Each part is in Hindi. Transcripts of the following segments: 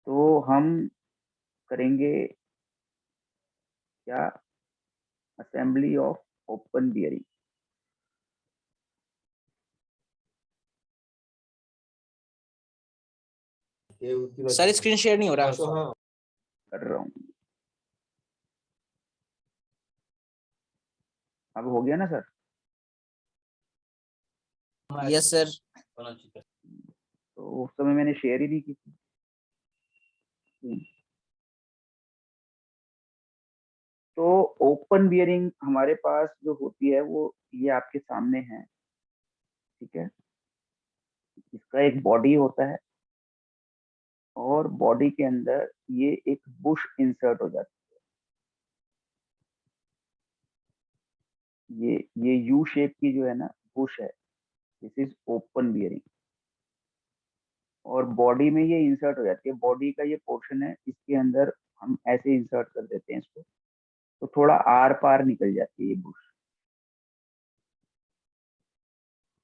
तो हम करेंगे क्या, assembly of open bearing. Sir screen share नहीं हो रहा। कर रहा हूँ, अब हो गया ना सर? Yes sir. तो उस समय मैंने शेयर ही नहीं की थी। तो ओपन बियरिंग हमारे पास जो होती है वो ये आपके सामने है, ठीक है। इसका एक बॉडी होता है और बॉडी के अंदर ये एक बुश इंसर्ट हो जाती है। ये यू शेप की जो है ना बुश है, दिस इज ओपन बियरिंग। और बॉडी में ये इंसर्ट हो जाती है, बॉडी का ये पोर्शन है, इसके अंदर हम ऐसे इंसर्ट कर देते हैं इसको, तो थोड़ा आर पार निकल जाती है ये बुश।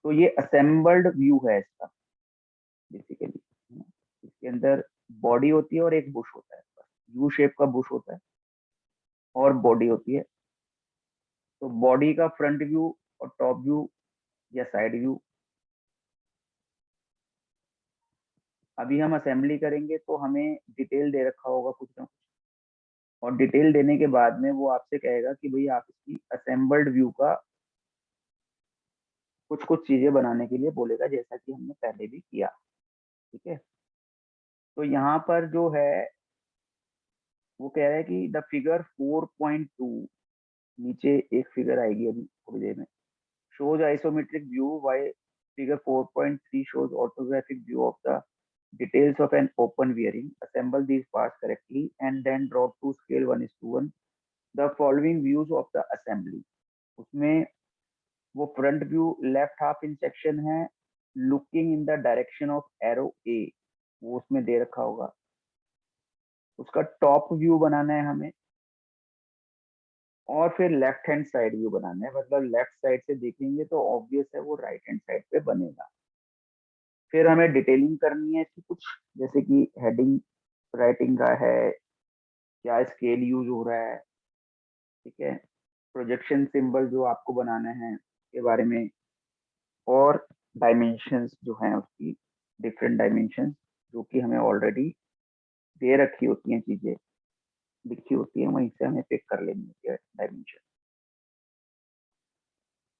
तो ये असेंबल्ड व्यू है इसका बेसिकली। इसके अंदर बॉडी होती है और एक बुश होता है, यू शेप का बुश होता है और बॉडी होती है। तो बॉडी का फ्रंट व्यू और टॉप व्यू या साइड व्यू। अभी हम असेंबली करेंगे तो हमें डिटेल दे रखा होगा कुछ ना कुछ, और डिटेल देने के बाद में वो आपसे कहेगा कि भाई आप इसकी असेंबल्ड व्यू का कुछ कुछ चीजें बनाने के लिए बोलेगा, जैसा कि हमने पहले भी किया, ठीक है। तो यहाँ पर जो है वो कह रहा है कि द फिगर 4.2, नीचे एक फिगर आएगी अभी थोड़ी देर में, shows isometric view while figure 4.3 shows orthographic view of the details of an open bearing. Assemble these parts correctly and then draw to scale 1:1 the following views of the assembly. उसमें वो front view left half in section है, looking in the direction of arrow A, वो उसमें दे रखा होगा। उसका टॉप व्यू बनाना है हमें, और फिर लेफ्ट हैंड साइड व्यू बनाना है, मतलब लेफ्ट साइड से देखेंगे तो ऑब्वियस है वो राइट हैंड साइड पे बनेगा। फिर हमें डिटेलिंग करनी है इसकी कुछ, जैसे कि हेडिंग राइटिंग का है, क्या स्केल यूज हो रहा है, ठीक है, प्रोजेक्शन सिंबल जो आपको बनाना है के बारे में, और डायमेंशंस जो हैं उसकी, डिफरेंट डायमेंशंस जो कि हमें ऑलरेडी दे रखी होती हैं, चीजें लिखी होती हैं, वहीं से हमें पिक कर लेनी होती है डायमेंशन।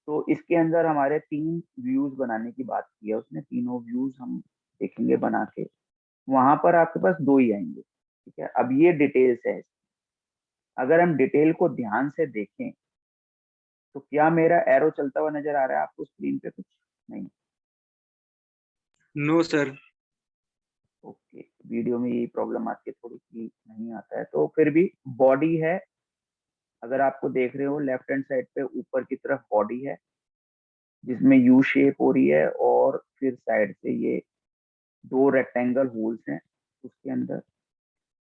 तो इसके अंदर हमारे 3 व्यूज बनाने की बात की है उसने, तीनों व्यूज हम देखेंगे बना के, वहां पर आपके पास 2 ही आएंगे, ठीक है। अब ये डिटेल्स है, अगर हम डिटेल को ध्यान से देखें तो क्या मेरा एरो चलता हुआ नजर आ रहा है आपको स्क्रीन पे? कुछ नहीं, नो सर। ओके, वीडियो में यही प्रॉब्लम आती है थोड़ी सी, नहीं आता है। तो फिर भी बॉडी है, अगर आपको देख रहे हो लेफ्ट हैंड साइड पे ऊपर की तरफ बॉडी है जिसमें यू शेप हो रही है, और फिर साइड से ये 2 रेक्टेंगल होल्स हैं, उसके अंदर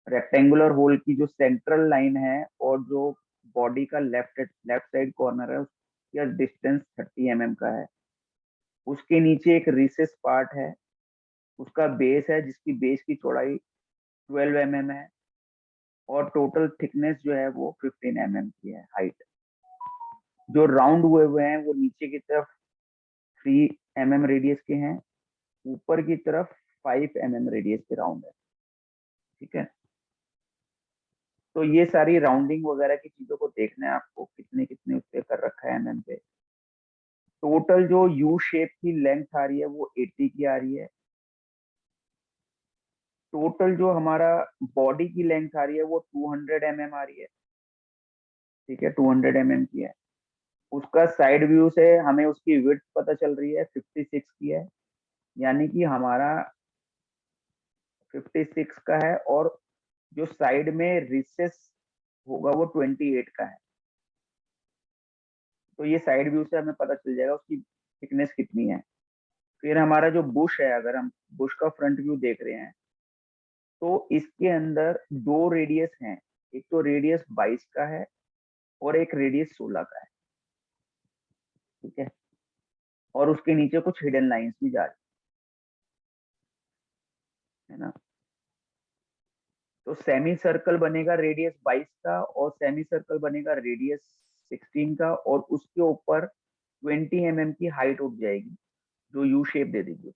रेक्टेंगुलर होल की जो सेंट्रल लाइन है और जो बॉडी का लेफ्ट लेफ्ट साइड कॉर्नर है उसका डिस्टेंस 30 mm का है। उसके नीचे एक रिसेस पार्ट है, उसका बेस है जिसकी बेस की चौड़ाई 12 mm है, और टोटल थिकनेस जो है वो 15 mm की है, हाइट। जो राउंड हुए हुए हैं वो नीचे की तरफ 3 mm रेडियस के हैं, ऊपर की तरफ 5 mm रेडियस के राउंड है, ठीक है। तो ये सारी राउंडिंग वगैरह की चीजों को देखना है आपको, कितने कितने उस पे कर रखा है एमएम पे। टोटल जो यू शेप की लेंथ आ रही है वो 80 की आ रही है। टोटल जो हमारा बॉडी की लेंथ आ रही है वो 200 mm आ रही है, ठीक है, 200 mm की है। उसका साइड व्यू से हमें उसकी विड्थ पता चल रही है 56 की है, यानी कि हमारा 56 का है, और जो साइड में रिसेस होगा वो 28 का है। तो ये साइड व्यू से हमें पता चल जाएगा उसकी थिकनेस कितनी है। फिर हमारा जो बुश है, अगर हम बुश का फ्रंट व्यू देख रहे हैं तो इसके अंदर 2 रेडियस हैं, एक तो रेडियस 22 का है और एक रेडियस 16 का ठीक है, और उसके नीचे कुछ हिडन लाइंस भी जा रही है ना। तो सेमी सर्कल बनेगा रेडियस 22 का और सेमी सर्कल बनेगा रेडियस 16 का, और उसके ऊपर 20 mm की हाइट उठ जाएगी जो यू शेप दे देगी।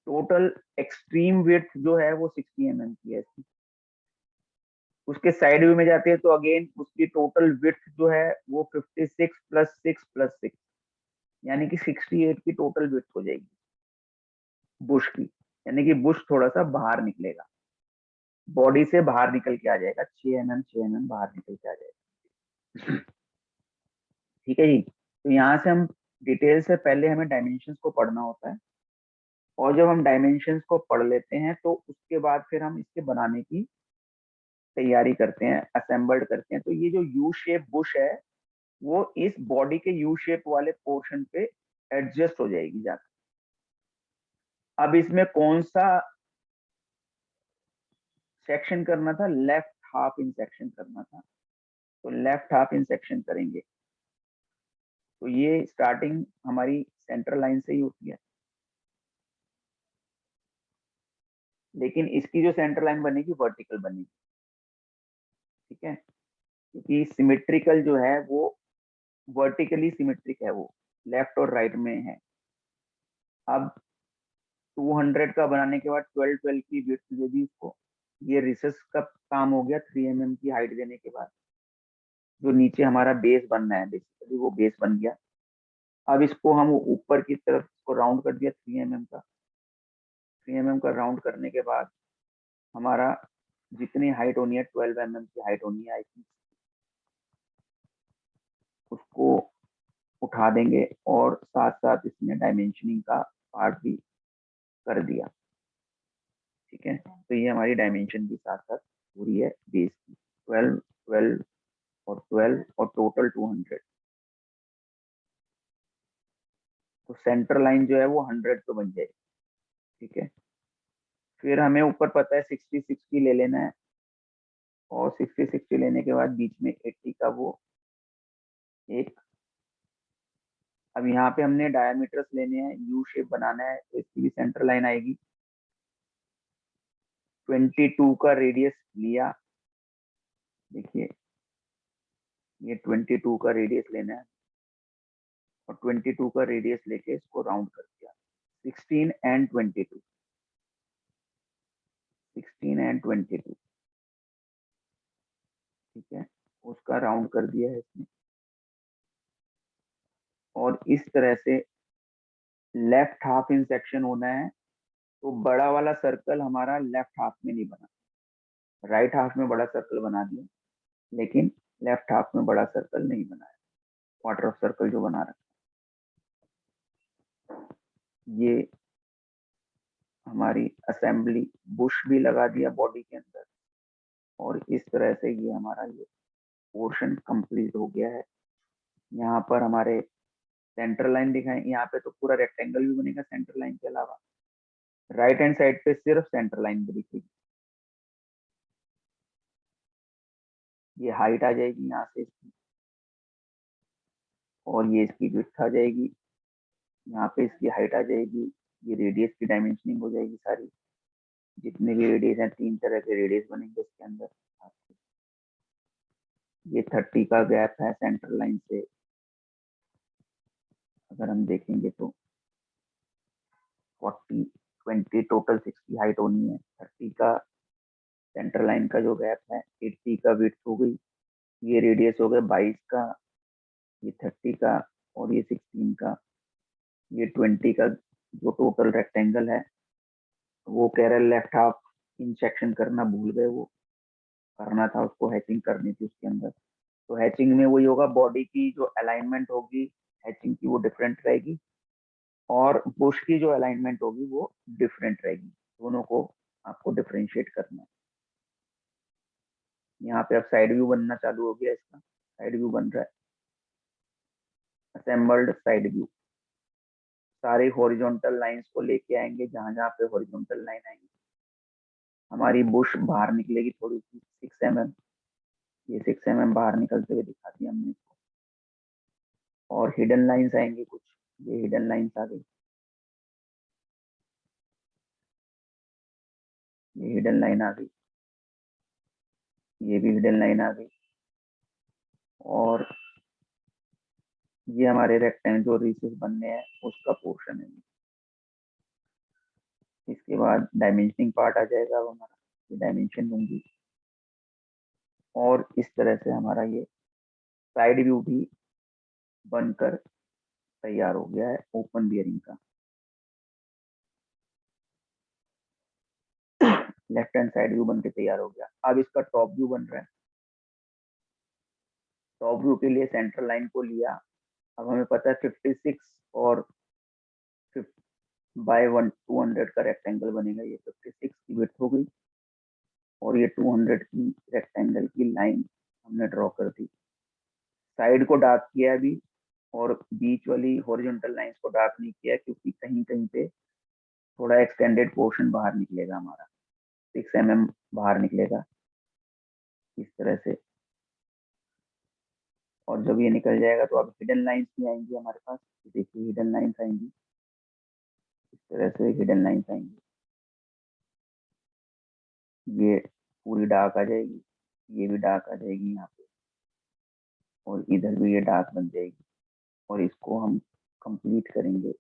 टोटल एक्सट्रीम विड्थ जो है वो 60 mm की है इसकी। उसके साइड व्यू में जाते हैं तो अगेन उसकी टोटल विड्थ जो है वो 56 प्लस 6 प्लस 6, यानी कि 68 की टोटल विड्थ हो जाएगी बुश की। यानी कि बुश थोड़ा सा बाहर निकलेगा, बॉडी से बाहर निकल के आ जाएगा, 6 mm बाहर निकल के आ जाएगा। ठीक है जी। तो यहाँ से हम डिटेल से पहले हमें डायमेंशंस को पढ़ना होता है, और जब हम डायमेंशंस को पढ़ लेते हैं तो उसके बाद फिर हम इसके बनाने की तैयारी करते हैं, असेंबल्ड करते हैं। तो ये जो यू शेप बुश है वो इस बॉडी के यू शेप वाले पोर्शन पे एडजस्ट हो जाएगी जाकर। अब इसमें कौन सा सेक्शन करना था? लेफ्ट हाफ इन सेक्शन करना था, तो लेफ्ट हाफ इन सेक्शन करेंगे। तो ये स्टार्टिंग हमारी सेंटर लाइन से ही होती है, लेकिन इसकी जो सेंटर लाइन बनेगी वर्टिकल बनेगी। ठीक है, क्योंकि सिमेट्रिकल जो है वो वर्टिकली सिमेट्रिक है, वो लेफ्ट और राइट में है। अब 200 का बनाने के बाद 12 की विड्थ दे दी उसको। ये रिसेस का काम हो गया 3 mm की हाइट देने के बाद। जो नीचे हमारा बेस बनना है बेसिकली वो बेस बन गया। अब इसको हम ऊपर की तरफ इसको राउंड कर दिया 3 mm का। 3 mm का राउंड करने के बाद हमारा जितनी हाइट होनी है 12 mm की हाइट होनी है आई थिंक, उसको उठा देंगे और साथ साथ इसमें डायमेंशनिंग का पार्ट भी कर दिया। ठीक है, तो ये हमारी डायमेंशन भी साथ साथ पूरी है बेस की, 12 12 और 12 और टोटल 200। तो सेंटर लाइन जो है वो 100 तो बन जाएगी। ठीक है, फिर हमें ऊपर पता है 60 60 ले लेना है, और 60 60 लेने के बाद बीच में 80 का वो एक। अब यहाँ पे हमने डायमीटर्स लेने हैं, यू शेप बनाना है, तो इसकी भी सेंटर लाइन आएगी। 22 का रेडियस लिया, देखिए ये 22 का रेडियस लेना है, और 22 का रेडियस लेके इसको राउंड कर दिया। 16 एंड 22, 16 एंड 22। ठीक है, उसका राउंड कर दिया है इसने। और इस तरह से लेफ्ट हाफ इन सेक्शन होना है, तो बड़ा वाला सर्कल हमारा लेफ्ट हाफ में नहीं बना, राइट हाफ में बड़ा सर्कल बना दिया, लेकिन लेफ्ट हाफ में बड़ा सर्कल नहीं बनाया, क्वार्टर ऑफ सर्कल जो बना रखा। ये हमारी असेंबली बुश भी लगा दिया बॉडी के अंदर, और इस तरह से ये हमारा ये पोर्शन कंप्लीट हो गया है। यहाँ पर हमारे सेंटर लाइन दिखाएं, यहाँ पे तो पूरा रेक्टेंगल भी बनेगा सेंटर लाइन के अलावा। राइट हैंड साइड पे सिर्फ सेंटर लाइन दिखेगी। ये हाइट आ जाएगी यहाँ से इसकी, और ये इसकी विड्थ आ जाएगी, यहाँ पे इसकी हाइट आ जाएगी। ये रेडियस की डायमेंशनिंग हो जाएगी सारी, जितने भी रेडियस हैं 3 तरह के रेडियस बनेंगे इसके अंदर। ये 30 का गैप है सेंटर लाइन से, अगर हम देखेंगे तो 40 20 टोटल 60 हाइट होनी है। 30 का सेंटर लाइन का जो गैप है, 80 का विड्थ हो गई, ये रेडियस हो गया 22 का, ये 30 का, और ये 16 का, ये 20 का। जो टोटल रेक्टेंगल है वो कह रहा है लेफ्ट हाफ इन सेक्शन करना भूल गए, वो करना था, उसको हैचिंग करनी थी उसके अंदर। तो हैचिंग में वही होगा, बॉडी की जो अलाइनमेंट होगी हैचिंग की वो डिफरेंट रहेगी, और बुश की जो अलाइनमेंट होगी वो डिफरेंट रहेगी। दोनों को आपको डिफरेंशिएट करना है। यहाँ पे अब साइड व्यू बनना चालू हो गया, इसका साइड व्यू बन रहा है, असेंबल्ड साइड व्यू। सारे हॉरिजॉन्टल लाइंस को लेके आएंगे, जहां जहां पे हॉरिजॉन्टल लाइन आएंगी हमारी बुश बाहर निकलेगी थोड़ी सी 6 mm। ये 6 mm बाहर निकलते हुए दिखा दिया हमने इसको। और हिडन लाइंस आएंगी कुछ, ये हिडन लाइंस आ गई, ये हिडन लाइन आ गई। ये भी हिडन लाइन आ गई। और ये हमारे रेक्टेंगल जो रिसेस बनने हैं उसका पोर्शन है। इसके बाद डायमेंशनिंग पार्ट आ जाएगा, अब हमारा डायमेंशन दूंगी और इस तरह से हमारा ये साइड व्यू भी बनकर तैयार हो गया है ओपन बियरिंग का। लेफ्ट हैंड साइड व्यू बनकर तैयार हो गया। अब इसका टॉप व्यू बन रहा है। टॉप व्यू के लिए सेंटर लाइन को लिया। अब हमें पता है 56 और बाय 200 का रेक्टेंगल बनेगा। ये 56 की विड्थ हो गई और ये 200 की रेक्टेंगल की लाइन हमने ड्रॉ कर दी। साइड को डार्क किया अभी और बीच वाली हॉरिजॉन्टल लाइंस को डार्क नहीं किया, क्योंकि कहीं कहीं पे थोड़ा एक्सटेंडेड पोर्शन बाहर निकलेगा हमारा, 6 mm बाहर निकलेगा इस तरह से। और जब ये निकल जाएगा तो अब हिडन लाइंस भी आएंगी हमारे पास। देखिए हिडन लाइंस आएंगी, इस तरह से हिडन लाइंस आएंगी। ये पूरी डार्क आ जाएगी, ये भी डार्क आ जाएगी यहाँ पे, और इधर भी ये डार्क बन जाएगी। और इसको हम कंप्लीट करेंगे,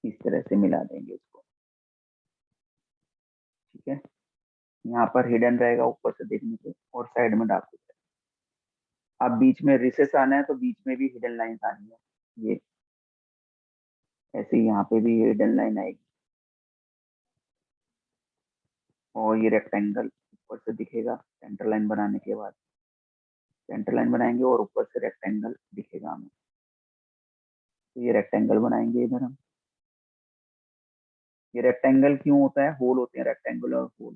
इस तरह से मिला देंगे इसको। ठीक है, यहाँ पर हिडन रहेगा ऊपर से देखने पे और साइड में डार्क हो जाएगा। अब बीच में रिसेस आना है तो बीच में भी हिडन लाइंस आनी है। ये ऐसे ही यहाँ पे भी हिडन लाइन आएगी और ये रेक्टेंगल ऊपर से दिखेगा सेंटर लाइन बनाने के बाद। सेंटर लाइन बनाएंगे और ऊपर से रेक्टेंगल दिखेगा हमें। तो ये रेक्टेंगल बनाएंगे इधर हम। ये रेक्टेंगल क्यों होता है? होल होते हैं रेक्टेंगुलर होल,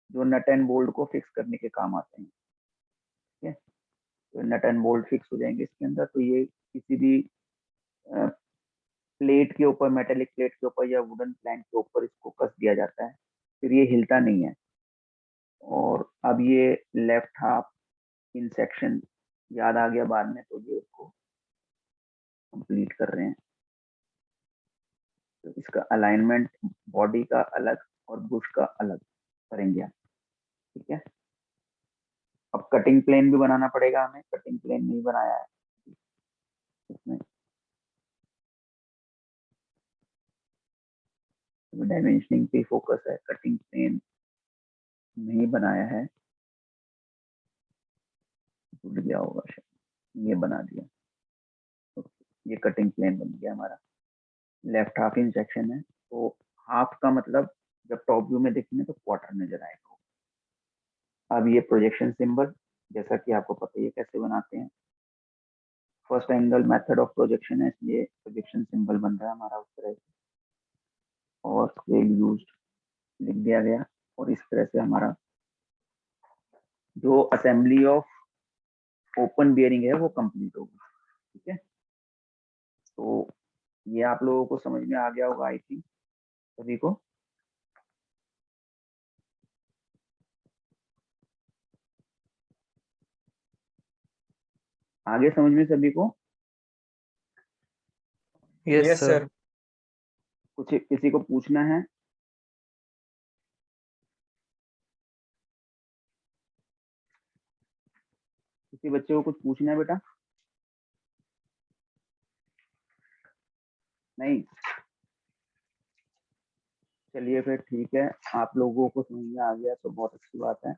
जो नट एंड बोल्ट को फिक्स करने के काम आते हैं। ठीक है, तो नट एंड बोल्ट फिक्स हो जाएंगे इसके अंदर। तो ये किसी भी प्लेट के ऊपर, मेटेलिक प्लेट के ऊपर या वुडन प्लैंक के ऊपर इसको कस दिया जाता है, फिर ये हिलता नहीं है। और अब ये लेफ्ट हाफ इन सेक्शन याद आ गया बाद में, तो ये उसको कंप्लीट कर रहे हैं। तो इसका अलाइनमेंट बॉडी का अलग और बुश का अलग करेंगे आप। ठीक है, अब कटिंग प्लेन भी बनाना पड़ेगा हमें। कटिंग प्लेन नहीं बनाया है इसमें, डायमेंशनिंग पे फोकस है, कटिंग प्लेन नहीं बनाया है। भूल गया होगा शायद, ये बना दिया। तो ये कटिंग प्लेन बन गया हमारा। लेफ्ट हाफ इन सेक्शन है, तो हाफ का मतलब जब टॉप व्यू में देखेंगे तो क्वार्टर नजर आएगा। अब ये प्रोजेक्शन सिंबल, जैसा कि आपको पता ही है कैसे बनाते हैं। First angle method of projection है, इसलिए प्रोजेक्शन सिंबल बन रहा है हमारा उस तरह से। और स्केल यूज्ड लिख दिया गया और इस तरह से हमारा जो असेंबली ऑफ ओपन बियरिंग है वो कंप्लीट होगी। ठीक है, तो ये आप लोगों को समझ में आ गया होगा आई थिंक सभी को। आगे समझ में सभी को? Yes, sir. कुछ किसी को पूछना है? किसी बच्चे को कुछ पूछना है बेटा? नहीं? चलिए फिर ठीक है, आप लोगों को समझ में आ गया तो बहुत अच्छी बात है।